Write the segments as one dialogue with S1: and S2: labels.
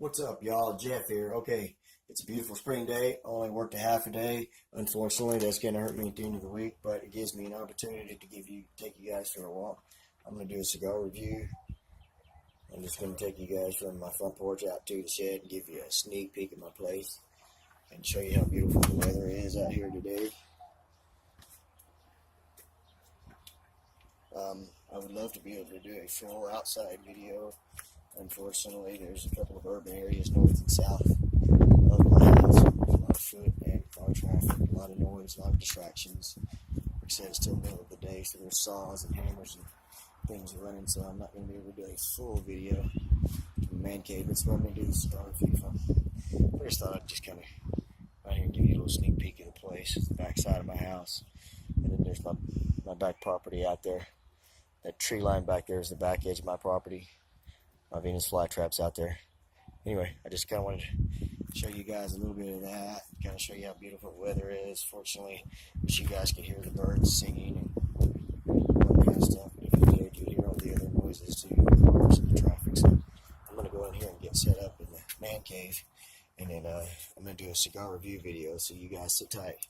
S1: What's up, y'all? Jeff here. Okay, it's a beautiful spring day. Only worked a half a day. Unfortunately, that's going to hurt me at the end of the week, but it gives me an opportunity to take you guys for a walk. I'm going to do a cigar review. I'm just going to take you guys from my front porch out to the shed and give you a sneak peek of my place and show you how beautiful the weather is out here today. I would love to be able to do a full outside video. Unfortunately, there's a couple of urban areas north and south of my house. There's a lot of foot and car traffic, a lot of noise, a lot of distractions. Like I said, it's still the middle of the day, so there's saws and hammers and things running, so I'm not going to be able to do a full video from the man cave. That's what I'm going to do, the cigar review from. I just thought I'd just kind of right here and give you a little sneak peek of the place. It's the back side of my house, and then there's my back property out there. That tree line back there is the back edge of my property. My Venus flytraps out there. Anyway, I just kind of wanted to show you guys a little bit of that, kind of show you how beautiful the weather is. Fortunately, wish you guys could hear the birds singing and all that kind of stuff. But if you did, you'd hear all the other noises too, the cars and the traffic. So I'm going to go in here and get set up in the man cave, and then I'm going to do a cigar review video. So you guys sit tight,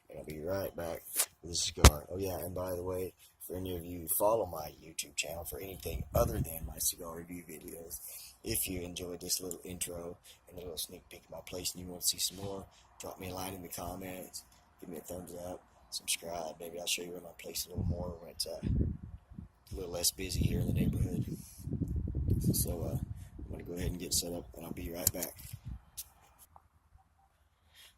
S1: and I'll be right back with a cigar. Oh yeah, and by the way, for any of you who follow my YouTube channel for anything other than my cigar review videos, if you enjoyed this little intro and a little sneak peek of my place and you want to see some more, drop me a line in the comments, give me a thumbs up, subscribe. Maybe I'll show you around my place a little more when it's a little less busy here in the neighborhood. So I'm going to go ahead and get set up, and I'll be right back.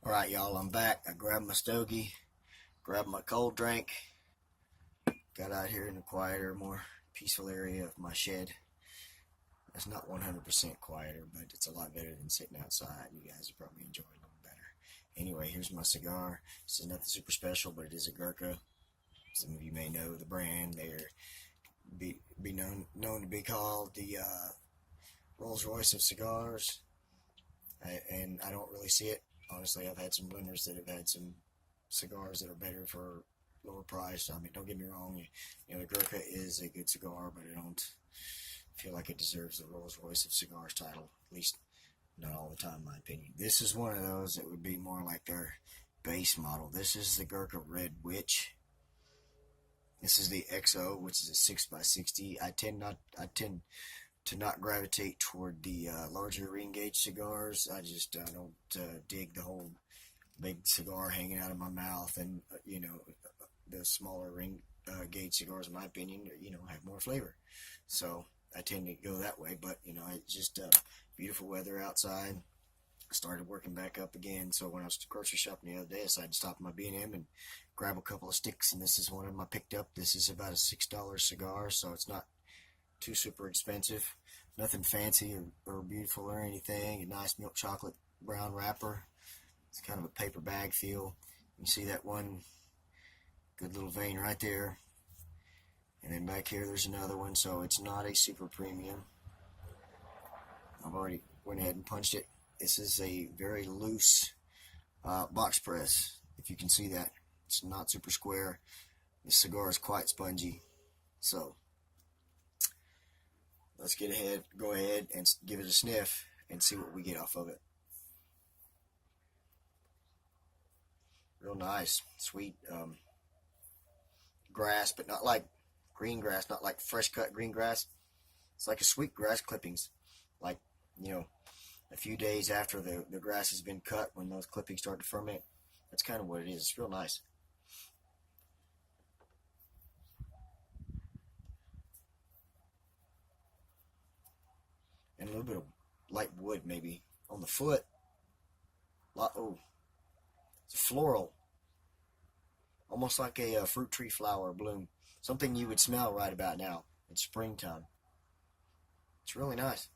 S1: Alright, y'all, I'm back. I grabbed my stogie, grabbed my cold drink, got out here in a quieter, more peaceful area of my shed. It's not 100% quieter, but it's a lot better than sitting outside. You guys will probably enjoy it a little better. Anyway, here's my cigar. This is nothing super special, but it is a Gurkha. Some of you may know the brand. They're known to be called the Rolls Royce of cigars. And I don't really see it. Honestly, I've had some blenders that have had some cigars that are better for lower price. I mean, don't get me wrong, you know, the Gurkha is a good cigar, but I don't feel like it deserves the Rolls Royce of cigars title, at least not all the time, in my opinion. This is one of those that would be more like their base model. This is the Gurkha Red Witch. This is the XO, which is a 6x60. I tend to not gravitate toward the larger ring gauge cigars. I don't dig the whole big cigar hanging out of my mouth, and you know, the smaller ring gauge cigars, in my opinion, you know, have more flavor. So I tend to go that way. But you know, it's just beautiful weather outside. I started working back up again. So when I was grocery shopping the other day, I decided to stop at my B&M and grab a couple of sticks. And this is one of them I picked up. This is about a $6 cigar, so it's not too super expensive. Nothing fancy or beautiful or anything. A nice milk chocolate brown wrapper. It's kind of a paper bag feel. You see that one good little vein right there, and then back here there's another one. So it's not a super premium. I've already went ahead and punched it. This is a very loose box press, if you can see that. It's not super square. This cigar is quite spongy. So let's go ahead and give it a sniff and see what we get off of it. Real nice, sweet grass, but not like green grass, not like fresh cut green grass. It's like a sweet grass clippings, like, you know, a few days after the grass has been cut, when those clippings start to ferment. That's kind of what it is. It's real nice. And a little bit of light wood maybe on the foot. Oh, it's a floral, almost like a fruit tree flower bloom. Something you would smell right about now. It's springtime. It's really nice.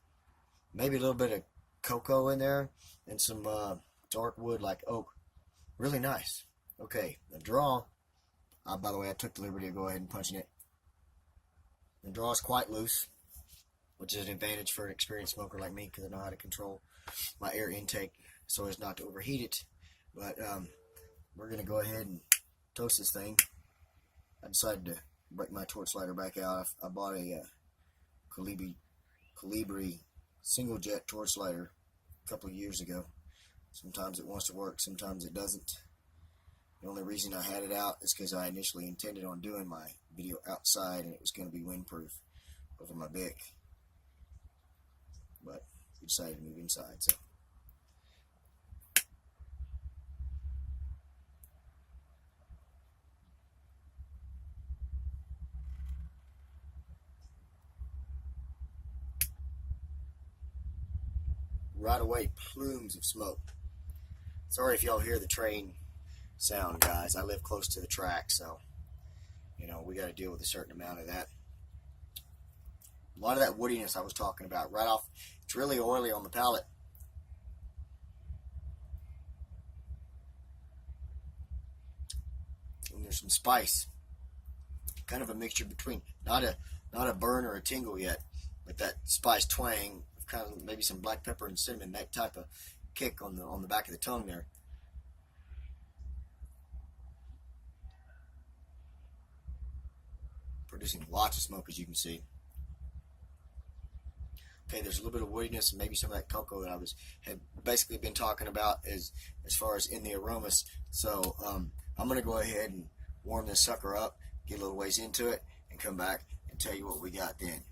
S1: Maybe a little bit of cocoa in there and some dark wood like oak. Really nice. Okay, the draw. By the way, I took the liberty of go ahead and punching it. The draw is quite loose, which is an advantage for an experienced smoker like me, because I know how to control my air intake so as not to overheat it. But we're going to go ahead and toast this thing. I decided to break my torch lighter back out. I bought a Colibri single jet torch lighter couple of years ago. Sometimes it wants to work, sometimes it doesn't. The only reason I had it out is because I initially intended on doing my video outside and it was going to be windproof over my Bic. But we decided to move inside, so. Right away, plumes of smoke. Sorry if y'all hear the train sound, guys. I live close to the track, so you know we got to deal with a certain amount of that. A lot of that woodiness I was talking about right off. It's really oily on the palate. And there's some spice, kind of a mixture between not a burn or a tingle yet, but that spice twang. Kind of maybe some black pepper and cinnamon, that type of kick on the back of the tongue there. Producing lots of smoke, as you can see. Okay, there's a little bit of woodiness and maybe some of that cocoa that I had basically been talking about as far as in the aromas. So I'm gonna go ahead and warm this sucker up, get a little ways into it, and come back and tell you what we got then.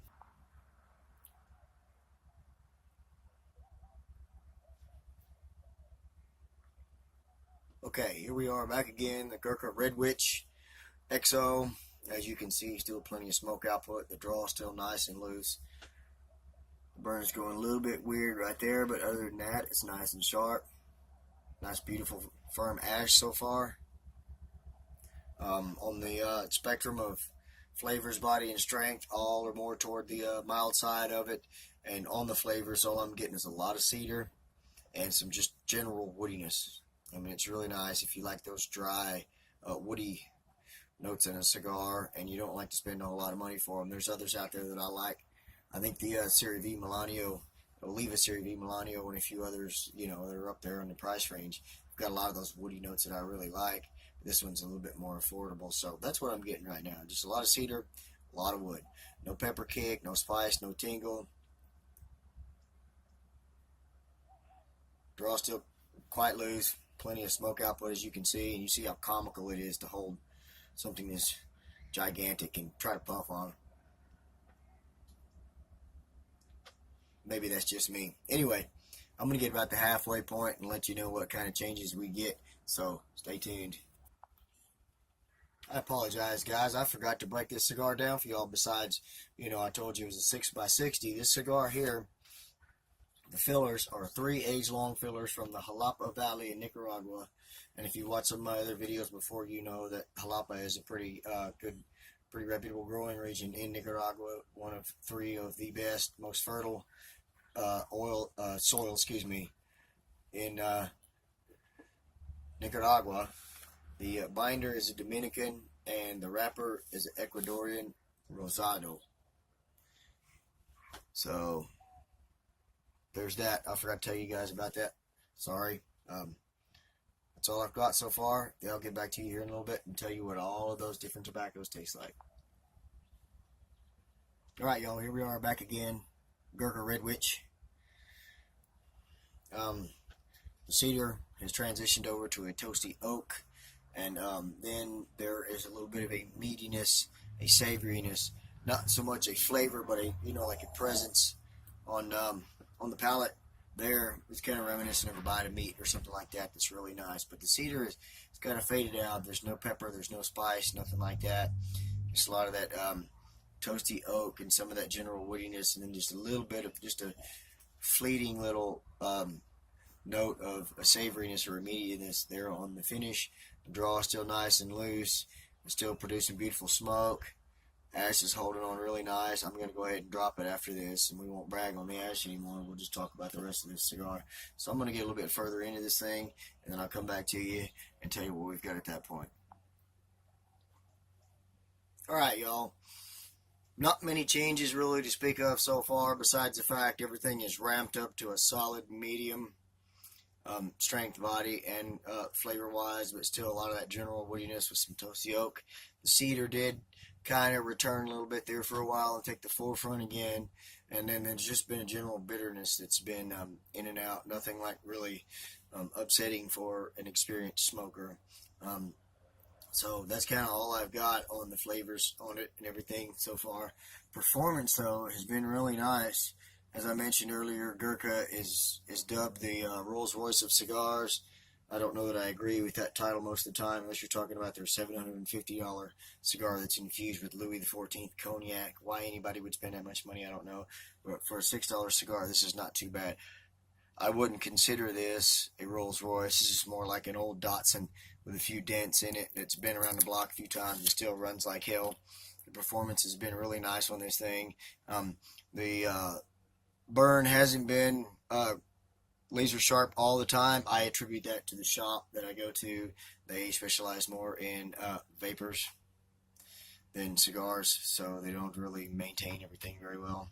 S1: Okay, here we are back again, the Gurkha Red Witch XO. As you can see, still plenty of smoke output. The draw is still nice and loose. The burn's going a little bit weird right there, but other than that, it's nice and sharp. Nice, beautiful, firm ash so far. On the spectrum of flavors, body, and strength, all are more toward the mild side of it. And on the flavors, all I'm getting is a lot of cedar and some just general woodiness. I mean, it's really nice if you like those dry, woody notes in a cigar and you don't like to spend a whole lot of money for them. There's others out there that I like. I think the Serie V Milanio, Oliva Serie V Milanio, and a few others, you know, that are up there in the price range. I've got a lot of those woody notes that I really like. This one's a little bit more affordable, so that's what I'm getting right now. Just a lot of cedar, a lot of wood. No pepper kick, no spice, no tingle. Draw still quite loose. Plenty of smoke output, as you can see, and you see how comical it is to hold something this gigantic and try to puff on. Maybe that's just me. Anyway, I'm going to get about the halfway point and let you know what kind of changes we get, so stay tuned. I apologize, guys. I forgot to break this cigar down for y'all. Besides, you know, I told you it was a 6x60. This cigar here, the fillers are 3 age-long fillers from the Jalapa Valley in Nicaragua. And if you watch some of my other videos before, you know that Jalapa is a pretty pretty reputable growing region in Nicaragua. One of 3 of the best, most fertile soil, in Nicaragua. The binder is a Dominican, and the wrapper is an Ecuadorian Rosado. So there's that. I forgot to tell you guys about that. Sorry. That's all I've got so far. I'll get back to you here in a little bit and tell you what all of those different tobaccos taste like. Alright, y'all. Here we are back again. Gurkha Red Witch. The cedar has transitioned over to a toasty oak. And then there is a little bit of a meatiness, a savoriness. Not so much a flavor, but a, you know, like a presence on the palate. There, it's kind of reminiscent of a bite of meat or something like that. That's really nice. But the cedar is kind of faded out. There's no pepper. There's no spice. Nothing like that. Just a lot of that toasty oak and some of that general woodiness, and then just a little bit of just a fleeting little note of a savoriness or a meatiness there on the finish. The draw is still nice and loose. It's still producing beautiful smoke. Ash is holding on really nice. I'm going to go ahead and drop it after this, and we won't brag on the ash anymore. We'll just talk about the rest of this cigar. So I'm going to get a little bit further into this thing, and then I'll come back to you and tell you what we've got at that point. Alright, y'all. Not many changes really to speak of so far, besides the fact everything is ramped up to a solid medium strength body and flavor-wise, but still a lot of that general woodiness with some toasty oak. The cedar did kind of return a little bit there for a while and take the forefront again. And then there's just been a general bitterness that's been in and out. Nothing like really upsetting for an experienced smoker. So that's kind of all I've got on the flavors on it and everything so far. Performance, though, has been really nice. As I mentioned earlier, Gurkha is dubbed the Rolls Royce of cigars. I don't know that I agree with that title most of the time, unless you're talking about their $750 cigar that's infused with Louis XIV cognac. Why anybody would spend that much money, I don't know. But for a $6 cigar, this is not too bad. I wouldn't consider this a Rolls Royce. This is more like an old Datsun with a few dents in it that's been around the block a few times and still runs like hell. The performance has been really nice on this thing. The burn hasn't been laser sharp all the time. I attribute that to the shop that I go to. They specialize more in vapors than cigars, so they don't really maintain everything very well.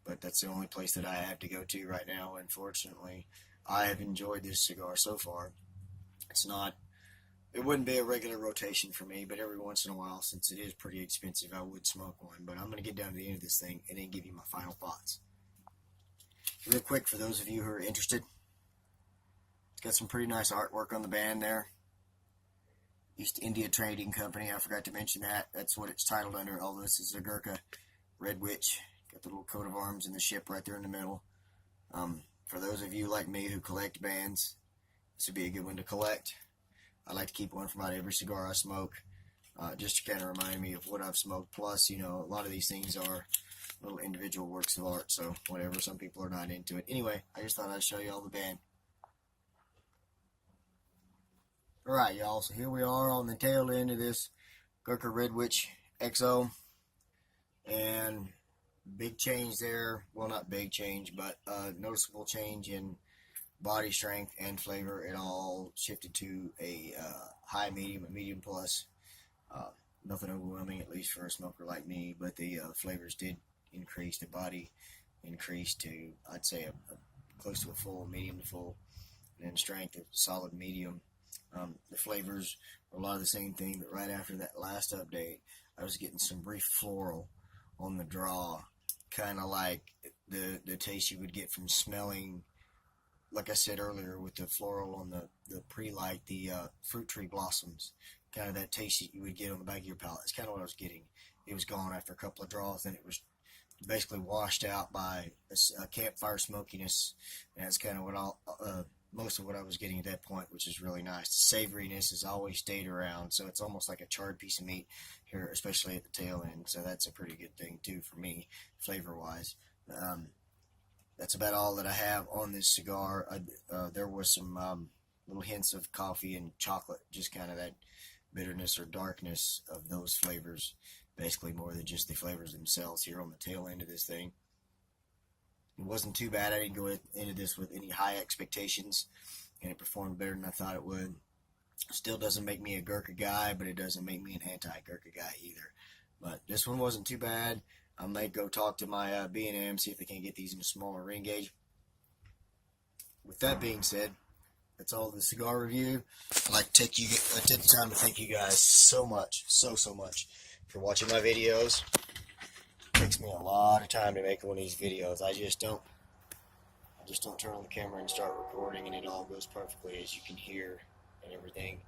S1: But that's the only place that I have to go to right now, unfortunately. I have enjoyed this cigar so far. It wouldn't be a regular rotation for me, but every once in a while, since it is pretty expensive, I would smoke one. But I'm going to get down to the end of this thing and then give you my final thoughts. Real quick, for those of you who are interested, it's got some pretty nice artwork on the band there. East India Trading Company, I forgot to mention that. That's what it's titled under, although this is a Gurkha Red Witch. Got the little coat of arms and the ship right there in the middle. For those of you like me who collect bands, this would be a good one to collect. I like to keep one for about every cigar I smoke, just to kind of remind me of what I've smoked. Plus, you know, a lot of these things are little individual works of art, so whatever, some people are not into it. Anyway, I just thought I'd show you all the band. Alright, y'all, so here we are on the tail end of this Gurkha Red Witch XO, and big change there. Well, not big change, but noticeable change in body strength and flavor. It all shifted to a high medium, a medium plus. Nothing overwhelming, at least for a smoker like me, but the flavors did increase. The body increased to, I'd say, close to a full, medium to full, and then strength, a solid medium. The flavors were a lot of the same thing, but right after that last update, I was getting some brief floral on the draw, kind of like the taste you would get from smelling, like I said earlier, with the floral on the pre-light, the fruit tree blossoms, kind of that taste that you would get on the back of your palate. It's kind of what I was getting. It was gone after a couple of draws, and it was basically washed out by a campfire smokiness, and that's kind of what most of what I was getting at that point, which is really nice. The savoriness has always stayed around, so it's almost like a charred piece of meat here, especially at the tail end, so that's a pretty good thing too for me, flavor-wise. That's about all that I have on this cigar. There was some little hints of coffee and chocolate, just kind of that bitterness or darkness of those flavors, basically more than just the flavors themselves here on the tail end of this thing. It wasn't too bad. I didn't go into this with any high expectations, and it performed better than I thought it would. Still doesn't make me a Gurkha guy, but it doesn't make me an anti-Gurkha guy either. But this one wasn't too bad. I might go talk to my B&M, see if they can get these in a smaller ring gauge. With that being said, that's all the cigar review. I'd like to take the time to thank you guys so much, so much for watching my videos. It takes me a lot of time to make one of these videos. I just don't turn on the camera and start recording, and it all goes perfectly, as you can hear and everything.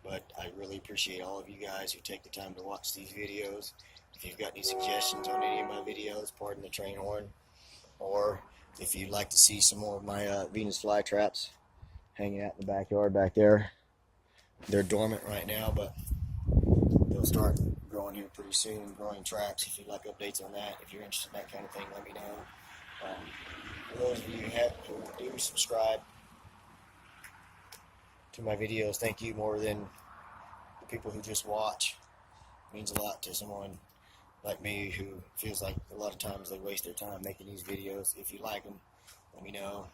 S1: But I really appreciate all of you guys who take the time to watch these videos. If you've got any suggestions on any of my videos, pardon the train horn, or if you'd like to see some more of my Venus flytraps hanging out in the backyard back there, they're dormant right now, but they'll start growing here pretty soon, growing traps. If you'd like updates on that, if you're interested in that kind of thing, let me know. For those of you who do subscribe to my videos, thank you more than the people who just watch. It means a lot to someone like me who feels like a lot of times they waste their time making these videos. If you like them, let me know.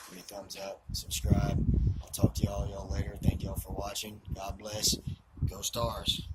S1: Give me a thumbs up, subscribe. I'll talk to y'all later. Thank y'all for watching. God bless. Go Stars.